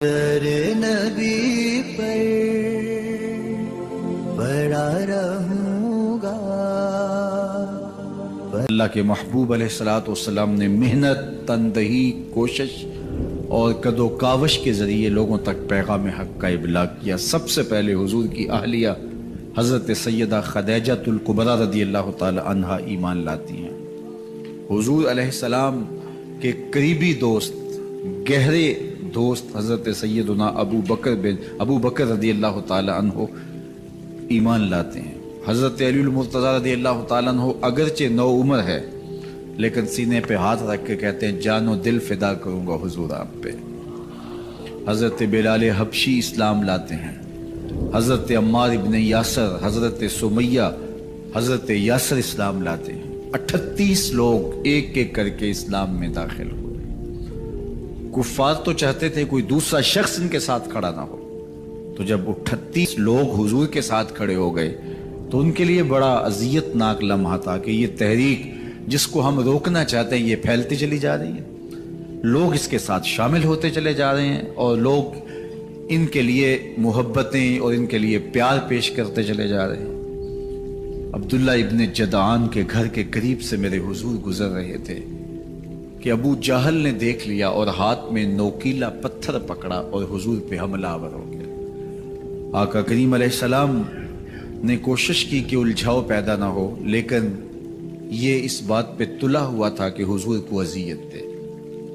نبی پر پڑا رہوں گا۔ اللہ کے محبوب علیہ الصلوۃ والسلام نے محنت، تندہی، کوشش اور کد و کاوش کے ذریعے لوگوں تک پیغام حق کا ابلاغ کیا۔ سب سے پہلے حضور کی اہلیہ حضرت سیدہ خدیجہ الکبریٰ رضی اللہ تعالی عنہا ایمان لاتی ہیں۔ حضور علیہ السلام کے قریبی دوست، گہرے دوست حضرت سیدنا ابو بکر رضی اللہ تعالی عنہ ایمان لاتے ہیں۔ حضرت علی المرتضیٰ رضی اللہ تعالیٰ عنہ اگرچہ نو عمر ہے لیکن سینے پہ ہاتھ رکھ کے کہتے ہیں جان و دل فدا کروں گا حضور آپ پہ۔ حضرت بلال حبشی اسلام لاتے ہیں۔ حضرت عمار ابن یاسر، حضرت سمیہ، حضرت یاسر اسلام لاتے ہیں۔ 38 لوگ ایک ایک کر کے اسلام میں داخل ہوئے۔ کفار تو چاہتے تھے کوئی دوسرا شخص ان کے ساتھ کھڑا نہ ہو، تو جب 38 لوگ حضور کے ساتھ کھڑے ہو گئے تو ان کے لیے بڑا اذیت ناک لمحہ تھا کہ یہ تحریک جس کو ہم روکنا چاہتے ہیں یہ پھیلتی چلی جا رہی ہے، لوگ اس کے ساتھ شامل ہوتے چلے جا رہے ہیں اور لوگ ان کے لیے محبتیں اور ان کے لیے پیار پیش کرتے چلے جا رہے ہیں۔ عبداللہ ابن جدعان کے گھر کے قریب سے میرے حضور گزر رہے تھے کہ ابو جہل نے دیکھ لیا اور ہاتھ میں نوکیلا پتھر پکڑا اور حضور پہ حملہ آور ہو گیا۔ آقا کریم علیہ السلام نے کوشش کی کہ الجھاؤ پیدا نہ ہو، لیکن یہ اس بات پہ تلا ہوا تھا کہ حضور کو اذیت دے۔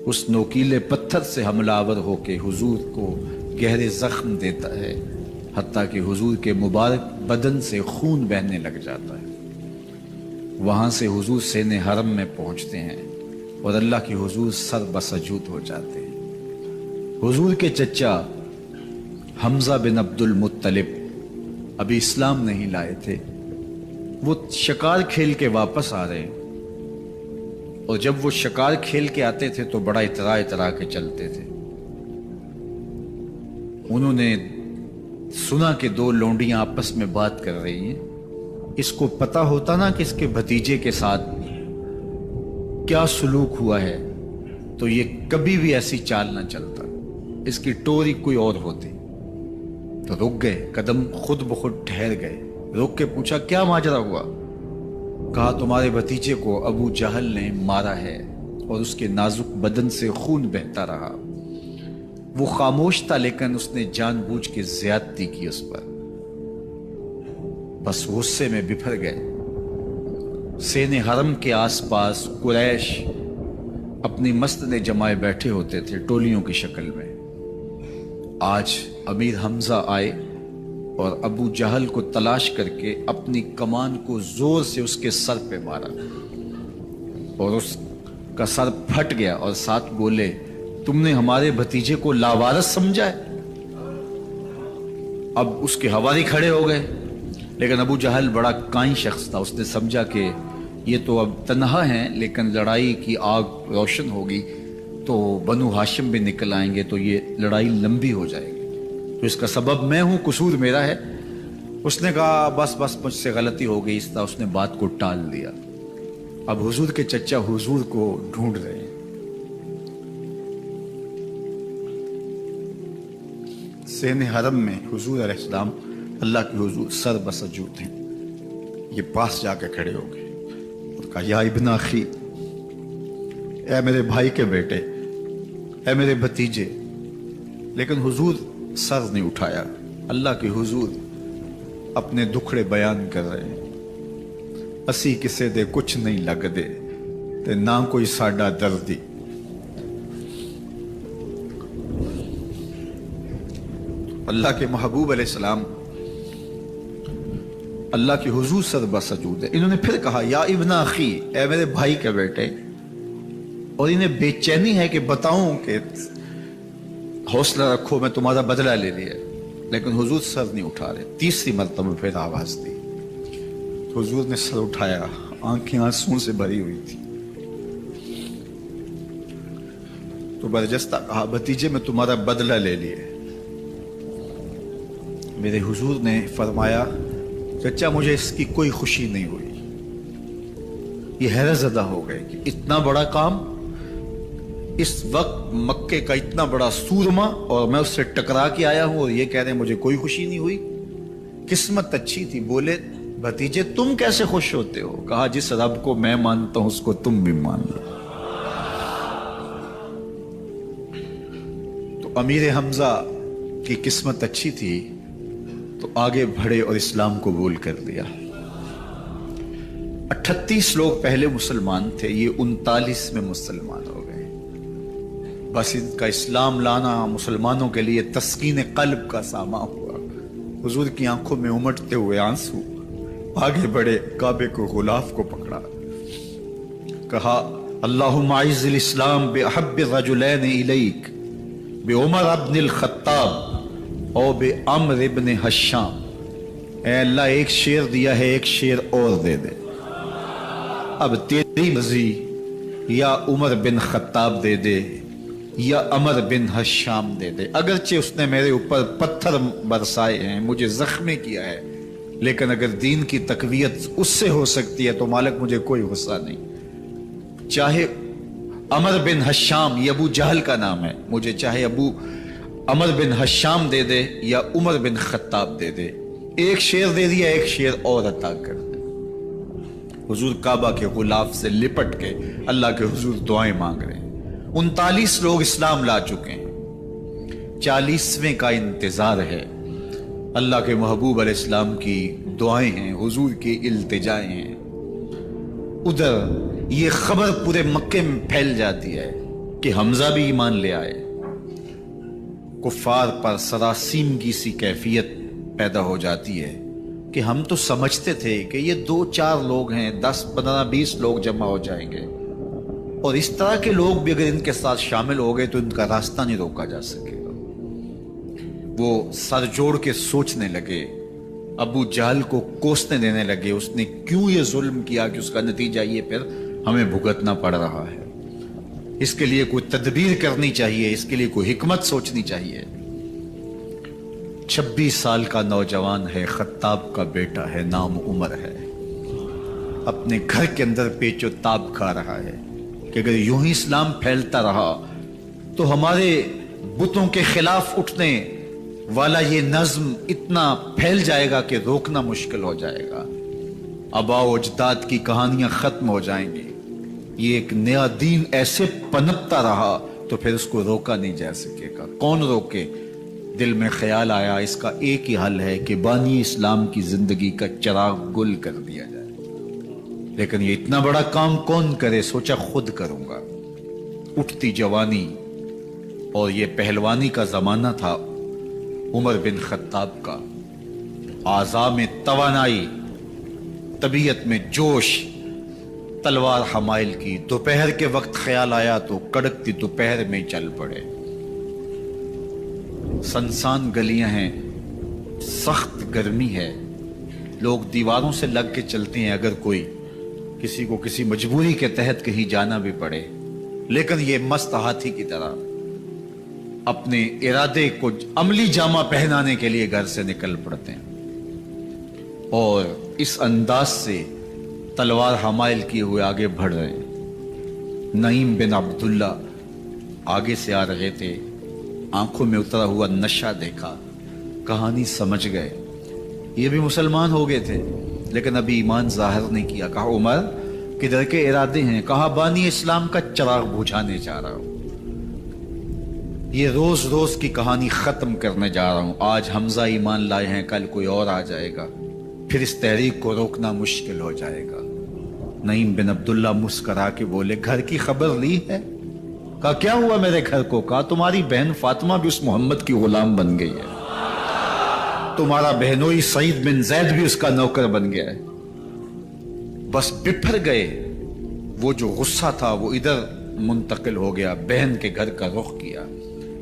اس نوکیلے پتھر سے حملہ آور ہو کے حضور کو گہرے زخم دیتا ہے، حتیٰ کہ حضور کے مبارک بدن سے خون بہنے لگ جاتا ہے۔ وہاں سے حضور سین حرم میں پہنچتے ہیں اور اللہ کے حضور سر بسجود ہو جاتے ہیں۔ حضور کے چچا حمزہ بن عبد المطلب ابھی اسلام نہیں لائے تھے، وہ شکار کھیل کے واپس آ رہے ہیں، اور جب وہ شکار کھیل کے آتے تھے تو بڑا اترا کے چلتے تھے۔ انہوں نے سنا کہ دو لونڈیاں آپس میں بات کر رہی ہیں۔ اس کو پتا ہوتا نا کہ اس کے بھتیجے کے ساتھ کیا سلوک ہوا ہے تو یہ کبھی بھی ایسی چال نہ چلتا، اس کی ٹوری کوئی اور ہوتی۔ تو رک گئے، قدم خود بخود ٹھہر گئے، رک کے پوچھا کیا ماجرا ہوا؟ کہا تمہارے بھتیجے کو ابو جہل نے مارا ہے اور اس کے نازک بدن سے خون بہتا رہا۔ وہ خاموش تھا لیکن اس نے جان بوجھ کے زیادتی کی اس پر، بس غصے میں بپھر گئے۔ سین حرم کے آس پاس قریش اپنی مسجدیں جمائے بیٹھے ہوتے تھے ٹولیوں کی شکل میں۔ آج امیر حمزہ آئے اور ابو جہل کو تلاش کر کے اپنی کمان کو زور سے اس کے سر پہ مارا اور اس کا سر پھٹ گیا، اور ساتھ بولے تم نے ہمارے بھتیجے کو لاوارث سمجھا ہے؟ اب اس کے حواری کھڑے ہو گئے، لیکن ابو جہل بڑا کائن شخص تھا، اس نے سمجھا کہ یہ تو اب تنہا ہیں لیکن لڑائی کی آگ روشن ہوگی تو بنو ہاشم بھی نکل آئیں گے تو یہ لڑائی لمبی ہو جائے گی، تو اس کا سبب میں ہوں، قصور میرا ہے۔ اس نے کہا بس مجھ سے غلطی ہو گئی، اس طرح اس نے بات کو ٹال دیا۔ اب حضور کے چچا حضور کو ڈھونڈ رہے ہیں۔ سین حرم میں حضور علیہ السلام اللہ کے حضور سر بسجود ہیں۔ یہ پاس جا کے کھڑے ہو گئے اور کہا یا ابن اخی، اے میرے بھائی کے بیٹے، اے میرے بھتیجے، لیکن حضور سر نہیں اٹھایا۔ اللہ کے حضور اپنے دکھڑے بیان کر رہے ہیں۔ اسی کسے دے کچھ نہیں لگ دے تے نہ کوئی ساڈا دردی۔ اللہ کے محبوب علیہ السلام اللہ کے حضور سر بسجود ہے۔ انہوں نے پھر کہا یا ابن اخی، اے میرے بھائی کے بیٹے، اور انہیں بے چینی ہے کہ بتاؤں کہ حوصلہ رکھو میں تمہارا بدلہ لے لیا، لیکن حضور سر نہیں اٹھا رہے۔ تیسری مرتبہ پھر آواز دی، حضور نے سر اٹھایا، آنکھیں آنسوں سے بھری ہوئی تھی، تو برجستہ کہا بھتیجے میں تمہارا بدلہ لے لیے۔ میرے حضور نے فرمایا چچا مجھے اس کی کوئی خوشی نہیں ہوئی۔ یہ حیرت زدہ ہو گئے کہ اتنا بڑا کام اس وقت مکے کا اتنا بڑا سورما اور میں اس سے ٹکرا کے آیا ہوں اور یہ کہہ رہے ہیں مجھے کوئی خوشی نہیں ہوئی. قسمت اچھی تھی. بولے بھتیجے تم کیسے خوش ہوتے ہو؟ کہا جس رب کو میں مانتا ہوں اس کو تم بھی مان لو. تو امیر حمزہ کی قسمت اچھی تھی تو آگے بڑھے اور اسلام قبول کر لیا. 38 لوگ پہلے مسلمان تھے, یہ 39 میں مسلمان ہو گئے. بس ان کا اسلام لانا مسلمانوں کے لیے تسکین قلب کا ساما ہوا. حضور کی آنکھوں میں امٹتے ہوئے آنسو. آگے بڑھے, کعبے کو غلاف کو پکڑا, کہا اللہم اعز الاسلام باحب الرجلین الیک بعمر ابن الخطاب اور بعمر ابن حشام. اے اللہ ایک شیر دیا ہے, ایک شیر اور دے دے. اب تیری مرضی, یا عمر بن خطاب دے دے یا عمر بن حشام دے دے. اگرچہ اس نے میرے اوپر پتھر برسائے ہیں, مجھے زخمی کیا ہے, لیکن اگر دین کی تقویت اس سے ہو سکتی ہے تو مالک مجھے کوئی غصہ نہیں. چاہے عمر بن حشام, یہ ابو جہل کا نام ہے, مجھے چاہے ابو عمر بن حشام دے دے یا عمر بن خطاب دے دے. ایک شیر دے دیا, ایک شیر اور عطا کر دے. حضور کعبہ کے غلاف سے لپٹ کے اللہ کے حضور دعائیں مانگ رہے ہیں. 39 لوگ اسلام لا چکے ہیں, 40ویں کا انتظار ہے. اللہ کے محبوب علیہ السلام کی دعائیں ہیں, حضور کی التجائیں ہیں. ادھر یہ خبر پورے مکے میں پھیل جاتی ہے کہ حمزہ بھی ایمان لے آئے. کفار پر سراسیمگی سی کیفیت پیدا ہو جاتی ہے کہ ہم تو سمجھتے تھے کہ یہ 2-4 لوگ ہیں, 10, 15, 20 لوگ جمع ہو جائیں گے, اور اس طرح کے لوگ بھی اگر ان کے ساتھ شامل ہو گئے تو ان کا راستہ نہیں روکا جا سکے گا. وہ سر جوڑ کے سوچنے لگے, ابو جہل کو کوسنے دینے لگے, اس نے کیوں یہ ظلم کیا کہ اس کا نتیجہ یہ پھر ہمیں بھگتنا پڑ رہا ہے. اس کے لیے کوئی تدبیر کرنی چاہیے, اس کے لیے کوئی حکمت سوچنی چاہیے. 26 سال کا نوجوان ہے, خطاب کا بیٹا ہے, نام عمر ہے. اپنے گھر کے اندر پیچ و تاب کھا رہا ہے کہ اگر یوں ہی اسلام پھیلتا رہا تو ہمارے بتوں کے خلاف اٹھنے والا یہ نظم اتنا پھیل جائے گا کہ روکنا مشکل ہو جائے گا. آباء و اجداد کی کہانیاں ختم ہو جائیں گی. یہ ایک نیا دین ایسے پنپتا رہا تو پھر اس کو روکا نہیں جا سکے گا. کون روکے؟ دل میں خیال آیا اس کا ایک ہی حل ہے کہ بانی اسلام کی زندگی کا چراغ گل کر دیا جائے. لیکن یہ اتنا بڑا کام کون کرے؟ سوچا خود کروں گا. اٹھتی جوانی اور یہ پہلوانی کا زمانہ تھا عمر بن خطاب کا. اعضاء میں توانائی, طبیعت میں جوش, تلوار حمائل کی. دوپہر کے وقت خیال آیا تو کڑکتی دوپہر میں چل پڑے. سنسان گلیاں ہیں, سخت گرمی ہے, لوگ دیواروں سے لگ کے چلتے ہیں اگر کوئی کسی کو کسی مجبوری کے تحت کہیں جانا بھی پڑے. لیکن یہ مست ہاتھی کی طرح اپنے ارادے کو عملی جامہ پہنانے کے لیے گھر سے نکل پڑتے ہیں, اور اس انداز سے تلوار حمائل کیے ہوئے آگے بڑھ رہے ہیں. نعیم بن عبداللہ آگے سے آ رہے تھے, آنکھوں میں اترا ہوا نشہ دیکھا, کہانی سمجھ گئے. یہ بھی مسلمان ہو گئے تھے لیکن ابھی ایمان ظاہر نہیں کیا. کہا عمر کدھر کے ارادے ہیں؟ کہا بانی اسلام کا چراغ بجھانے جا رہا ہوں. یہ روز روز کی کہانی ختم کرنے جا رہا ہوں. آج حمزہ ایمان لائے ہیں, کل کوئی اور آ جائے گا, پھر اس تحریک کو روکنا مشکل ہو جائے گا. نعیم بن عبداللہ مسکرا کے بولے گھر کی خبر لی ہے؟ کہا کیا ہوا میرے گھر کو؟ کہا تمہاری بہن فاطمہ بھی اس محمد کی غلام بن گئی ہے, تمہارا بہنوئی سعید بن زید بھی اس کا نوکر بن گیا ہے. بس بپھر گئے. وہ جو غصہ تھا وہ ادھر منتقل ہو گیا, بہن کے گھر کا رخ کیا.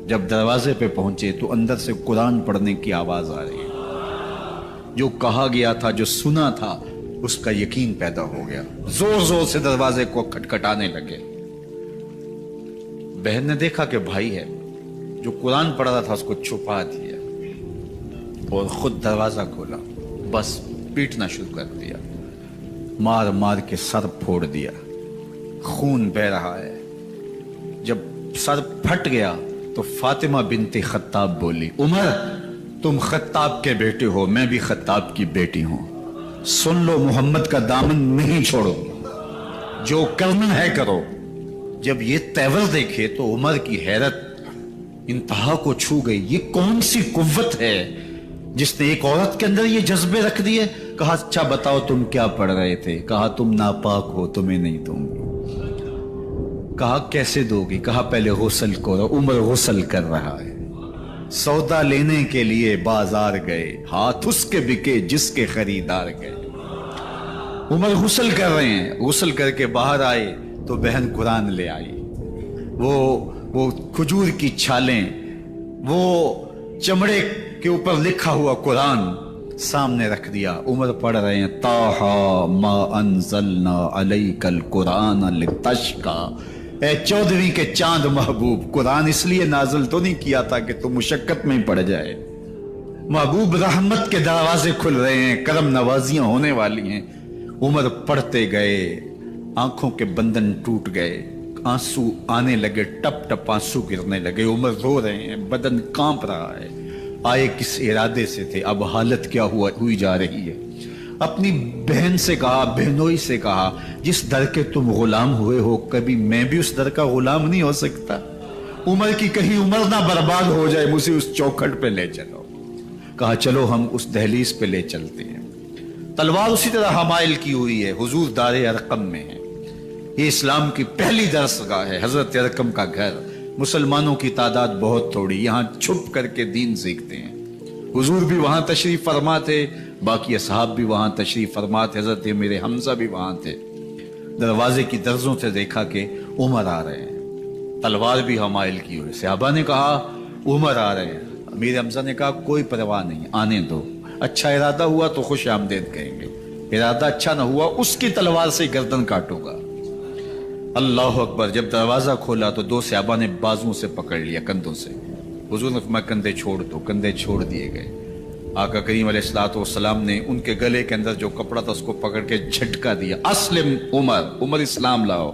جب دروازے پہ پہنچے تو اندر سے قرآن پڑھنے کی آواز آ رہی ہے. جو کہا گیا تھا, جو سنا تھا, اس کا یقین پیدا ہو گیا. زور زور سے دروازے کو کھٹکھٹانے لگے. بہن نے دیکھا کہ بھائی ہے. جو قرآن پڑھ رہا تھا اس کو چھپا دیا اور خود دروازہ کھولا. بس پیٹنا شروع کر دیا, مار مار کے سر پھوڑ دیا, خون بہ رہا ہے. جب سر پھٹ گیا تو فاطمہ بنت خطاب بولی، عمر تم خطاب کے بیٹے ہو، میں بھی خطاب کی بیٹی ہوں، سن لو محمد کا دامن نہیں چھوڑو، جو کرنا ہے کرو۔ جب یہ تیور دیکھے تو عمر کی حیرت انتہا کو چھو گئی، یہ کون سی قوت ہے جس نے ایک عورت کے اندر یہ جذبے رکھ دیے؟ کہا اچھا بتاؤ تم کیا پڑھ رہے تھے؟ کہا تم ناپاک ہو، تمہیں نہیں دوں گی۔ کہا کیسے دو گی؟ کہا پہلے غسل کرو۔ عمر غسل کر رہا ہے، سودا لینے کے لیے بازار گئے، ہاتھ اس کے بکے جس کے خریدار گئے۔ عمر غسل کر رہے ہیں، غسل کر کے باہر آئے تو بہن قرآن لے آئی، وہ کھجور کی چھالیں، وہ چمڑے کے اوپر لکھا ہوا قرآن سامنے رکھ دیا۔ عمر پڑھ رہے ہیں طٰہٰ ما انزلنا علیک القرآن لتشقیٰ، اے 14ویں کے چاند محبوب، قرآن اس لیے نازل تو نہیں کیا تھا کہ تم مشقت میں پڑ جائے۔ محبوب رحمت کے دروازے کھل رہے ہیں، کرم نوازیاں ہونے والی ہیں۔ عمر پڑھتے گئے، آنکھوں کے بندن ٹوٹ گئے، آنسو آنے لگے، ٹپ ٹپ آنسو گرنے لگے۔ عمر رو رہے ہیں، بدن کانپ رہا ہے۔ آئے کس ارادے سے تھے، اب حالت کیا ہوئی جا رہی ہے۔ اپنی بہن سے کہا، بہنوئی سے کہا، جس در کے تم غلام ہوئے ہو کبھی میں بھی اس در کا غلام نہیں ہو سکتا؟ عمر کی کہیں عمر نہ برباد ہو جائے، مجھے اس چوکھٹ پہ لے چلو۔ کہا چلو ہم اس دہلیز پہ لے چلتے ہیں۔ تلوار اسی طرح حمائل کی ہوئی ہے، حضور دار ارقم میں ہے۔ یہ اسلام کی پہلی درس گاہ ہے، حضرت ارقم کا گھر۔ مسلمانوں کی تعداد بہت تھوڑی، یہاں چھپ کر کے دین سیکھتے ہیں۔ حضور بھی وہاں تشریف فرما تھے، باقی اصحاب بھی وہاں تشریف فرما تھے، حضرت میرے حمزہ بھی وہاں تھے۔ دروازے کی درزوں سے دیکھا کہ عمر آ رہے ہیں، تلوار بھی حمائل کی ہوئی۔ صحابہ نے کہا عمر آ رہے ہیں، میرے حمزہ نے کہا کوئی پرواہ نہیں، آنے دو، اچھا ارادہ ہوا تو خوش آمدید کہیں گے، ارادہ اچھا نہ ہوا اس کی تلوار سے گردن کاٹوں گا۔ اللہ اکبر۔ جب دروازہ کھولا تو دو صحابہ نے بازوں سے پکڑ لیا، کندھوں سے۔ حضور نے فرمایا کندھے چھوڑ دو، کندھے چھوڑ دیے گئے۔ آقا کریم علیہ الصلوۃ والسلام نے ان کے گلے کے اندر جو کپڑا تھا اس کو پکڑ کے جھٹکا دیا، اسلم عمر، عمر اسلام لاؤ۔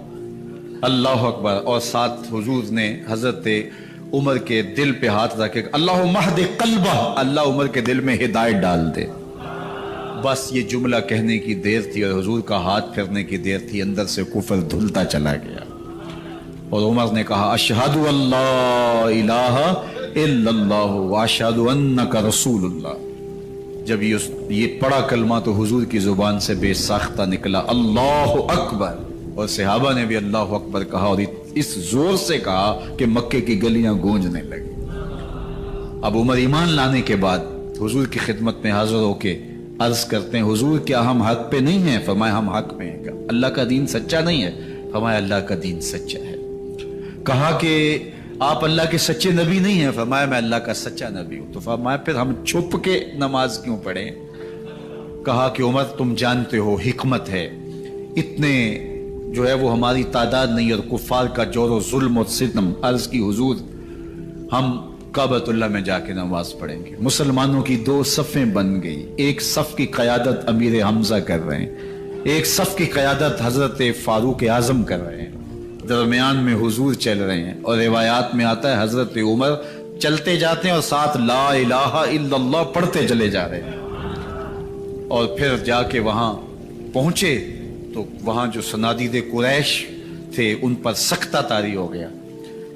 اللہ اکبر۔ اور ساتھ حضور نے حضرت عمر کے دل پہ ہاتھ رکھے، اللہم اہد قلبہ، اللہ عمر کے دل میں ہدایت ڈال دے۔ بس یہ جملہ کہنے کی دیر تھی اور حضور کا ہاتھ پھرنے کی دیر تھی، اندر سے کفر دھلتا چلا گیا۔ اور عمر نے کہا اشہد اللہ الہ الا اللہ واشہد انک رسول اللہ۔ جب یہ پڑھا کلمہ تو حضور کی زبان سے بے ساختہ نکلا اللہ اکبر، اور صحابہ نے بھی اللہ اکبر کہا، اور اس زور سے کہا کہ مکے کی گلیاں گونجنے لگی۔ اب عمر ایمان لانے کے بعد حضور کی خدمت میں حاضر ہو کے عرض کرتے ہیں حضور کیا ہم حق پہ نہیں ہیں؟ فرمایا ہم حق پہ ہیں۔ اللہ کا دین سچا نہیں ہے؟ فرمایا اللہ کا دین سچا ہے۔ کہا کہ آپ اللہ کے سچے نبی نہیں ہیں؟ فرمایا میں اللہ کا سچا نبی ہوں۔ تو فرمایا پھر ہم چھپ کے نماز کیوں پڑھیں؟ کہا کہ عمر تم جانتے ہو حکمت ہے، اتنے جو ہے وہ ہماری تعداد نہیں، اور کفار کا جور و ظلم و ستم۔ عرض کی حضور ہم کعبۃ اللہ میں جا کے نماز پڑھیں گے۔ مسلمانوں کی دو صفیں بن گئی، ایک صف کی قیادت امیر حمزہ کر رہے ہیں، ایک صف کی قیادت حضرت فاروق اعظم کر رہے ہیں، درمیان میں حضور چل رہے ہیں، اور روایات میں آتا ہے حضرت عمر چلتے جاتے ہیں اور ساتھ لا الہ الا اللہ پڑھتے چلے جا رہے ہیں۔ اور پھر جا کے وہاں پہنچے تو وہاں جو صنادید قریش تھے ان پر سختہ طاری ہو گیا۔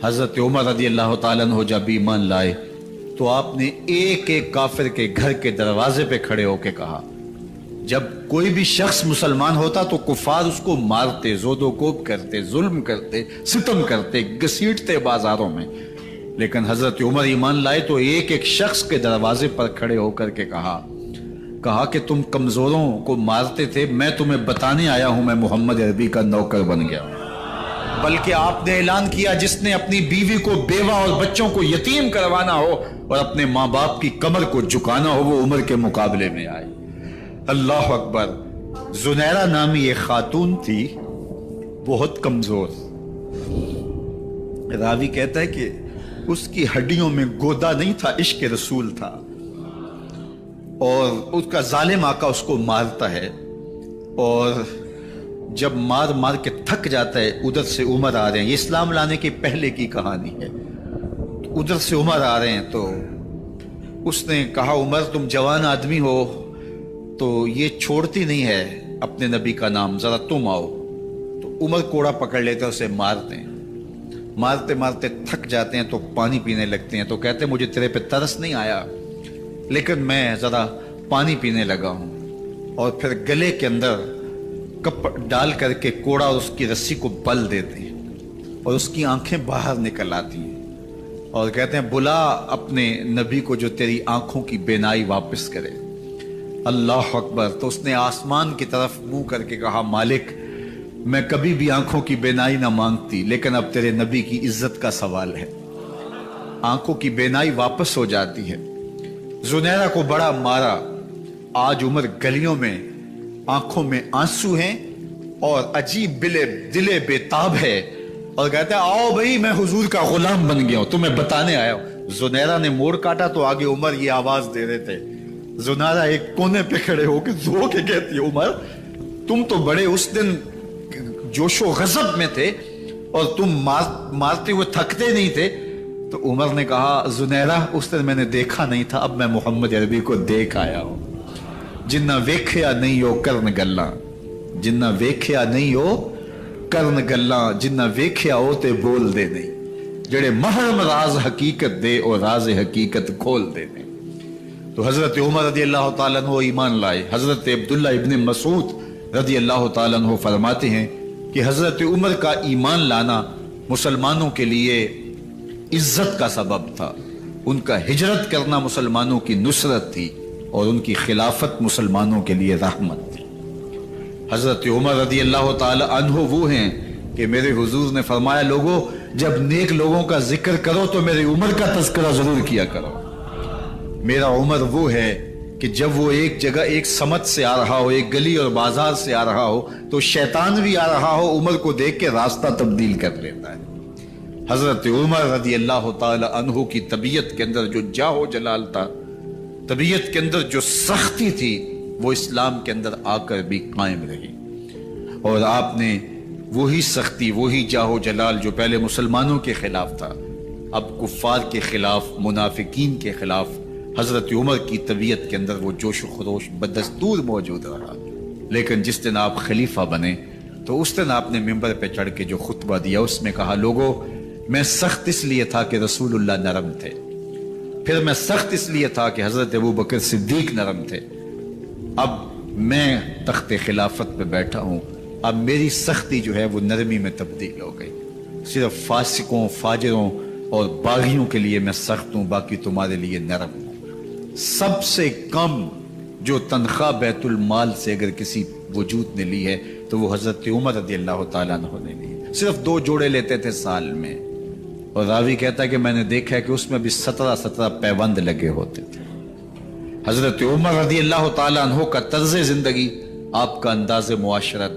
حضرت عمر رضی اللہ تعالیٰ عنہ جب ایمان لائے تو آپ نے ایک ایک کافر کے گھر کے دروازے پہ کھڑے ہو کے کہا، جب کوئی بھی شخص مسلمان ہوتا تو کفار اس کو مارتے، زود و کوب کرتے، ظلم کرتے، ستم کرتے، گھسیٹتے بازاروں میں، لیکن حضرت عمر ایمان لائے تو ایک ایک شخص کے دروازے پر کھڑے ہو کر کے کہا کہ تم کمزوروں کو مارتے تھے، میں تمہیں بتانے آیا ہوں میں محمد عربی کا نوکر بن گیا۔ بلکہ آپ نے اعلان کیا جس نے اپنی بیوی کو، بیوہ اور بچوں کو یتیم کروانا ہو اور اپنے ماں باپ کی کمر کو جھکانا ہو وہ عمر کے مقابلے میں آئے۔ اللہ اکبر۔ زنیرہ نامی ایک خاتون تھی، بہت کمزور، راوی کہتا ہے کہ اس کی ہڈیوں میں گودا نہیں تھا، عشق رسول تھا، اور اس کا ظالم آقا اس کو مارتا ہے، اور جب مار مار کے تھک جاتا ہے، ادھر سے عمر آ رہے ہیں، یہ اسلام لانے کے پہلے کی کہانی ہے، ادھر سے عمر آ رہے ہیں، تو اس نے کہا عمر تم جوان آدمی ہو تو یہ چھوڑتی نہیں ہے اپنے نبی کا نام، ذرا تم آؤ۔ تو عمر کوڑا پکڑ لیتے اسے مارتے ہیں، مارتے مارتے تھک جاتے ہیں تو پانی پینے لگتے ہیں، تو کہتے ہیں مجھے تیرے پہ ترس نہیں آیا لیکن میں ذرا پانی پینے لگا ہوں، اور پھر گلے کے اندر کپ ڈال کر کے کوڑا اس کی رسی کو بل دیتے ہیں اور اس کی آنکھیں باہر نکل آتی ہیں اور کہتے ہیں بلا اپنے نبی کو جو تیری آنکھوں کی بینائی واپس کرے۔ اللہ اکبر۔ تو اس نے آسمان کی طرف منہ کر کے کہا مالک میں کبھی بھی آنکھوں کی بینائی نہ مانگتی، لیکن اب تیرے نبی کی عزت کا سوال ہے۔ آنکھوں کی بینائی واپس ہو جاتی ہے۔ زنیرہ کو بڑا مارا، آج عمر گلیوں میں آنکھوں میں آنسو ہیں اور عجیب دلے بےتاب ہے، اور کہتا ہے آؤ بھائی میں حضور کا غلام بن گیا ہوں، تمہیں بتانے آیا ہوں۔ زنیرہ نے موڑ کاٹا تو آگے عمر یہ آواز دے رہے تھے۔ زنیرہ ایک کونے پہ کھڑے ہو کے رو کے کہتی ہے عمر تم تو بڑے اس دن جوش و غضب میں تھے اور تم مارتے ہوئے تھکتے نہیں تھے۔ تو عمر نے کہا زنیرہ اس دن میں نے دیکھا نہیں تھا، اب میں محمد عربی کو دیکھ آیا ہوں۔ جنہ ویکھیا نہیں ہو کرن گلاں، جنہ ویکھیا نہیں ہو کرن گلاں، جنہ ویکھیا ہو تے بول دے نہیں، جڑے محرم راز حقیقت دے اور راز حقیقت کھول دے نہیں۔ تو حضرت عمر رضی اللہ تعالیٰ عنہ ایمان لائے۔ حضرت عبداللہ ابن مسعود رضی اللہ تعالیٰ عنہ فرماتے ہیں کہ حضرت عمر کا ایمان لانا مسلمانوں کے لیے عزت کا سبب تھا، ان کا ہجرت کرنا مسلمانوں کی نصرت تھی، اور ان کی خلافت مسلمانوں کے لیے رحمت تھی۔ حضرت عمر رضی اللہ تعالی عنہ وہ ہیں کہ میرے حضور نے فرمایا لوگوں جب نیک لوگوں کا ذکر کرو تو میرے عمر کا تذکرہ ضرور کیا کرو۔ میرا عمر وہ ہے کہ جب وہ ایک جگہ ایک سمت سے آ رہا ہو، ایک گلی اور بازار سے آ رہا ہو تو شیطان بھی آ رہا ہو، عمر کو دیکھ کے راستہ تبدیل کر لیتا ہے۔ حضرت عمر رضی اللہ تعالی عنہ کی طبیعت کے اندر جو جاہ و جلال تھا، طبیعت کے اندر جو سختی تھی، وہ اسلام کے اندر آ کر بھی قائم رہی، اور آپ نے وہی سختی، وہی جاہ و جلال جو پہلے مسلمانوں کے خلاف تھا، اب کفار کے خلاف، منافقین کے خلاف حضرت عمر کی طبیعت کے اندر وہ جوش و خروش بدستور موجود رہا۔ لیکن جس دن آپ خلیفہ بنے تو اس دن آپ نے ممبر پہ چڑھ کے جو خطبہ دیا اس میں کہا لوگوں میں سخت اس لیے تھا کہ رسول اللہ نرم تھے، پھر میں سخت اس لیے تھا کہ حضرت ابو بکر صدیق نرم تھے، اب میں تخت خلافت پہ بیٹھا ہوں، اب میری سختی جو ہے وہ نرمی میں تبدیل ہو گئی، صرف فاسقوں، فاجروں اور باغیوں کے لیے میں سخت ہوں، باقی تمہارے لیے نرم ہوں۔ سب سے کم جو تنخواہ بیت المال سے اگر کسی وجود نے لی ہے تو وہ حضرت عمر رضی اللہ تعالیٰ عنہ نے لی ہے، صرف 2 جوڑے لیتے تھے سال میں، اور راوی کہتا ہے کہ میں نے دیکھا ہے کہ اس میں بھی 17 پیوند لگے ہوتے تھے۔ حضرت عمر رضی اللہ تعالیٰ عنہ کا طرز زندگی، آپ کا انداز معاشرت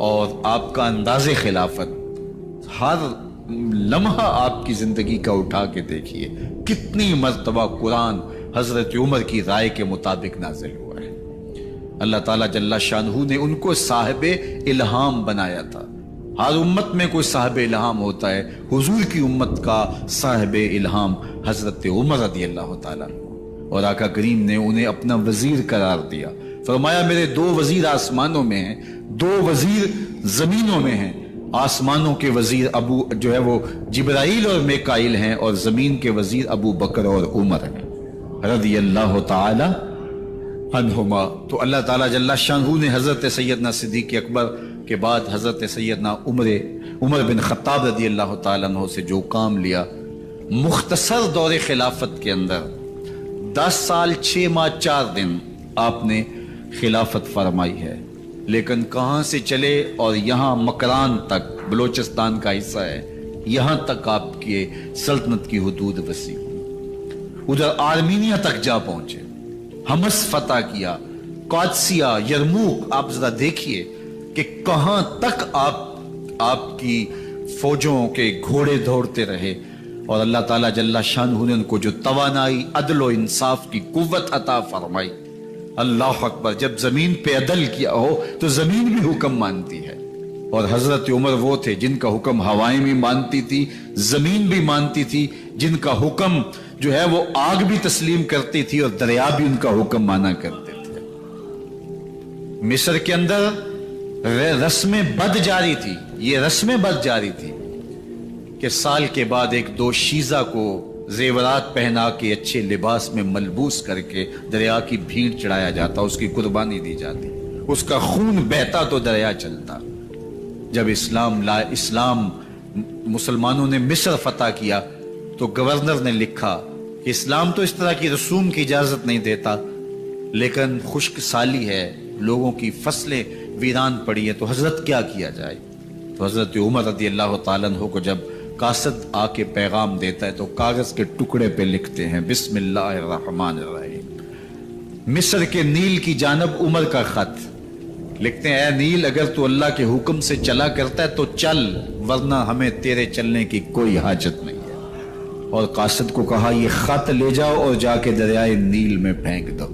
اور آپ کا انداز خلافت، ہر لمحہ آپ کی زندگی کا اٹھا کے دیکھیے کتنی مرتبہ قرآن حضرت عمر کی رائے کے مطابق نازل ہوا ہے۔ اللہ تعالیٰ جل شانہ نے ان کو صاحب الہام بنایا تھا۔ ہر امت میں کوئی صاحب الہام ہوتا ہے، حضور کی امت کا صاحب الہام حضرت عمر رضی اللہ تعالیٰ عنہ، اور آقا کریم نے انہیں اپنا وزیر قرار دیا، فرمایا میرے 2 وزیر آسمانوں میں ہیں، 2 وزیر زمینوں میں ہیں، آسمانوں کے وزیر ابو جو ہے وہ جبرائیل اور میکائیل ہیں، اور زمین کے وزیر ابو بکر اور عمر ہیں رضی اللہ تعالی عنہما۔ تو اللہ تعالیٰ جل شانہ نے حضرت سیدنا صدیق اکبر کے بعد حضرت سیدنا عمر بن خطاب رضی اللہ تعالیٰ عنہ سے جو کام لیا، مختصر دور خلافت کے اندر 10 سال 6 ماہ 4 دن آپ نے خلافت فرمائی ہے، لیکن کہاں سے چلے اور یہاں مکران تک، بلوچستان کا حصہ ہے، یہاں تک آپ کے سلطنت کی حدود وسیع، ادھر آرمینیا تک جا پہنچے، حمص فتح کیا، قادسیہ، یرموک، آپ ذرا دیکھیے کہ کہاں تک آپ کی فوجوں کے گھوڑے دوڑتے رہے، اور اللہ تعالیٰ جل شانہ نے ان کو جو توانائی، عدل و انصاف کی قوت عطا فرمائی۔ اللہ اکبر، جب زمین پہ عدل کیا ہو تو زمین بھی حکم مانتی ہے۔ اور حضرت عمر وہ تھے جن کا حکم ہوائیں بھی مانتی تھی، زمین بھی مانتی تھی، جن کا حکم جو ہے وہ آگ بھی تسلیم کرتی تھی اور دریا بھی ان کا حکم مانا کرتے تھے۔ مصر کے اندر رسم بد جاری تھی، یہ رسم بد جاری تھی کہ سال کے بعد ایک دو شیزہ کو زیورات پہنا کے اچھے لباس میں ملبوس کر کے دریا کی بھیڑ چڑھایا جاتا، اس کی قربانی دی جاتی، اس کا خون بہتا تو دریا چلتا۔ جب اسلام مسلمانوں نے مصر فتح کیا تو گورنر نے لکھا کہ اسلام تو اس طرح کی رسوم کی اجازت نہیں دیتا، لیکن خشک سالی ہے، لوگوں کی فصلیں ویران پڑی ہے، تو حضرت کیا کیا جائے؟ تو حضرت عمر رضی اللہ تعالیٰ عنہ کو جب قاصد آ کے پیغام دیتا ہے تو کاغذ کے ٹکڑے پہ لکھتے ہیں بسم اللہ الرحمن الرحیم، مصر کے نیل کی جانب عمر کا خط لکھتے ہیں، اے نیل اگر تو اللہ کے حکم سے چلا کرتا ہے تو چل، ورنہ ہمیں تیرے چلنے کی کوئی حاجت نہیں ہے۔ اور قاصد کو کہا یہ خط لے جاؤ اور جا کے دریائے نیل میں پھینک دو۔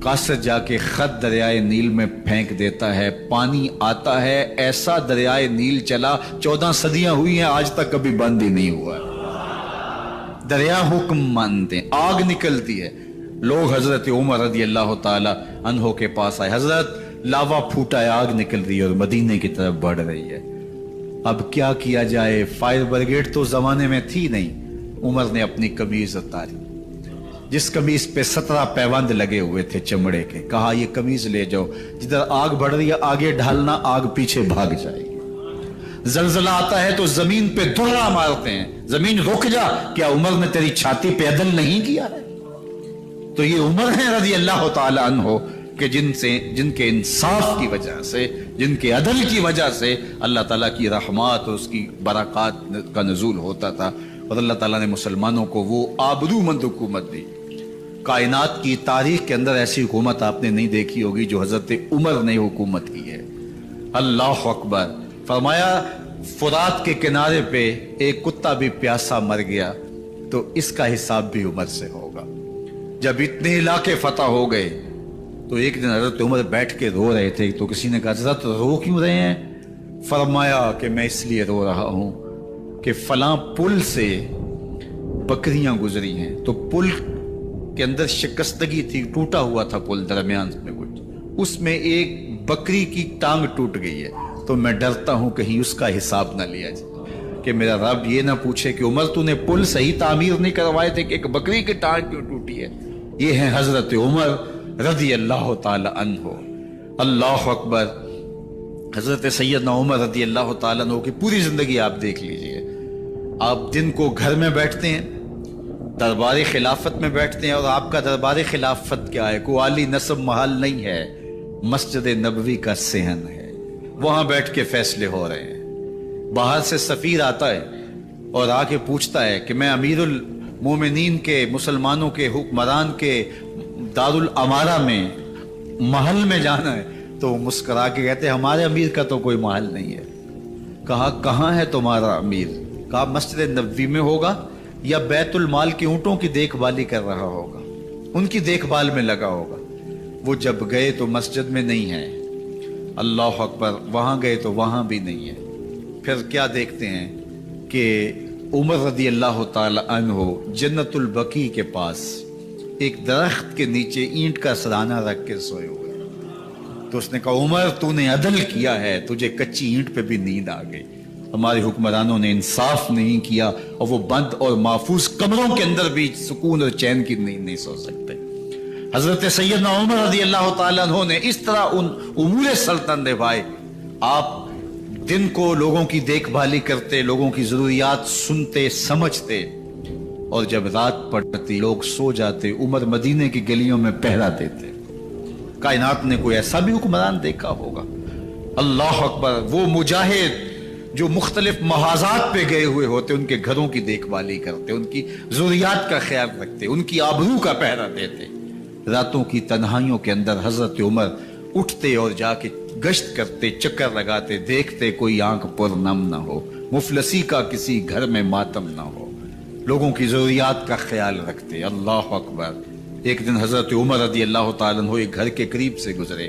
قاصد جا کے خط دریائے نیل میں پھینک دیتا ہے، پانی آتا ہے، ایسا دریائے نیل چلا 14 صدیاں ہوئی ہیں آج تک کبھی بند ہی نہیں ہوا۔ دریا حکم مانتے ہیں، آگ نکلتی ہے، لوگ حضرت عمر رضی اللہ تعالی عنہ کے پاس آئے، حضرت لاوا پھوٹا ہے، آگ نکل رہی ہے اور مدینے کی طرف بڑھ رہی ہے، اب کیا کیا جائے؟ فائر بریگیڈ تو زمانے میں تھی نہیں۔ عمر نے اپنی قمیض اتاری، جس قمیض پہ 17 پیوند لگے ہوئے تھے چمڑے کے، کہا یہ قمیض لے جاؤ، جدھر آگ بڑھ رہی ہے آگے ڈھالنا، آگ پیچھے بھاگ جائے گی۔ زلزلہ آتا ہے تو زمین پہ دھرا مارتے ہیں، زمین رک جا، کیا عمر نے تیری چھاتی پہ عدل نہیں کیا ہے؟ تو یہ عمر ہیں رضی اللہ تعالی عنہ کہ جن کے انصاف کی وجہ سے، جن کے عدل کی وجہ سے اللہ تعالیٰ کی رحمات اور اس کی برکات کا نزول ہوتا تھا، اور اللہ تعالیٰ نے مسلمانوں کو وہ آبرومند حکومت دی۔ کائنات کی تاریخ کے اندر ایسی حکومت آپ نے نہیں دیکھی ہوگی جو حضرت عمر نے حکومت کی ہے۔ اللہ اکبر! فرمایا فرات کے کنارے پہ ایک کتا بھی پیاسا مر گیا تو اس کا حساب بھی عمر سے ہوگا۔ جب اتنے علاقے فتح ہو گئے تو ایک دن حضرت عمر بیٹھ کے رو رہے تھے، تو کسی نے کہا حضرت رو کیوں رہے ہیں؟ فرمایا کہ میں اس لیے رو رہا ہوں کہ فلاں پل سے بکریاں گزری ہیں، تو پل کے اندر شکستگی تھی، ٹوٹا ہوا تھا پل درمیان میں کچھ، اس میں ایک بکری کی ٹانگ ٹوٹ گئی ہے، تو میں ڈرتا ہوں کہیں اس کا حساب نہ لیا جائے، کہ میرا رب یہ نہ پوچھے کہ عمر تو نے پل صحیح تعمیر نہیں کروائے تھے کہ ایک بکری کی ٹانگ کیوں ٹوٹی ہے۔ یہ ہے حضرت عمر رضی اللہ تعالی عنہ۔ اللہ اکبر! حضرت سیدنا عمر رضی اللہ تعالیٰ عنہ کی پوری زندگی آپ دیکھ لیجئے، آپ دن کو گھر میں بیٹھتے ہیں، دربار خلافت میں بیٹھتے ہیں، اور آپ کا دربار خلافت کیا ہے؟ کوئی عالی نصب محل نہیں ہے، مسجد نبوی کا صحن ہے، وہاں بیٹھ کے فیصلے ہو رہے ہیں۔ باہر سے سفیر آتا ہے اور آ کے پوچھتا ہے کہ میں امیر المومنین کے، مسلمانوں کے حکمران کے دارالامارہ میں محل میں جانا ہے، تو مسکرا کے کہتے ہیں ہمارے امیر کا تو کوئی محل نہیں ہے۔ کہا کہاں ہے تمہارا امیر؟ کہا مسجد نبوی میں ہوگا یا بیت المال کے اونٹوں کی دیکھ بھالی کر رہا ہوگا، ان کی دیکھ بھال میں لگا ہوگا۔ وہ جب گئے تو مسجد میں نہیں ہے، اللہ اکبر! وہاں گئے تو وہاں بھی نہیں ہے۔ پھر کیا دیکھتے ہیں کہ عمر رضی اللہ تعالی عنہ جنت البقیع کے پاس ایک درخت کے نیچے اینٹ کا سرانہ رکھ کے سوئے ہوئے، تو اس نے کہا عمر تو نے عدل کیا ہے، تجھے کچی اینٹ پہ بھی نیند آ گئی، ہمارے حکمرانوں نے انصاف نہیں کیا، اور وہ بند اور محفوظ کمروں کے اندر بھی سکون اور چین کی نیند نہیں سو سکتے۔ حضرت سیدنا عمر رضی اللہ تعالیٰ عنہ نے اس طرح ان امور سلطنت نبھائے۔ آپ دن کو لوگوں کی دیکھ بھالی کرتے، لوگوں کی ضروریات سنتے سمجھتے، اور جب رات پڑتی لوگ سو جاتے، عمر مدینے کی گلیوں میں پہرا دیتے۔ کائنات نے کوئی ایسا بھی حکمران دیکھا ہوگا؟ اللہ اکبر! وہ مجاہد جو مختلف محاذات پہ گئے ہوئے ہوتے، ان کے گھروں کی دیکھ بھالی کرتے، ان کی ضروریات کا خیال رکھتے، ان کی آبرو کا پہرا دیتے۔ راتوں کی تنہائیوں کے اندر حضرت عمر اٹھتے اور جا کے گشت کرتے، چکر لگاتے، دیکھتے کوئی آنکھ پر نم نہ ہو، مفلسی کا کسی گھر میں ماتم نہ ہو، لوگوں کی ضروریات کا خیال رکھتے۔ اللہ اکبر! ایک دن حضرت عمر رضی اللہ تعالیٰ عنہ ایک گھر کے قریب سے گزرے،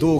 2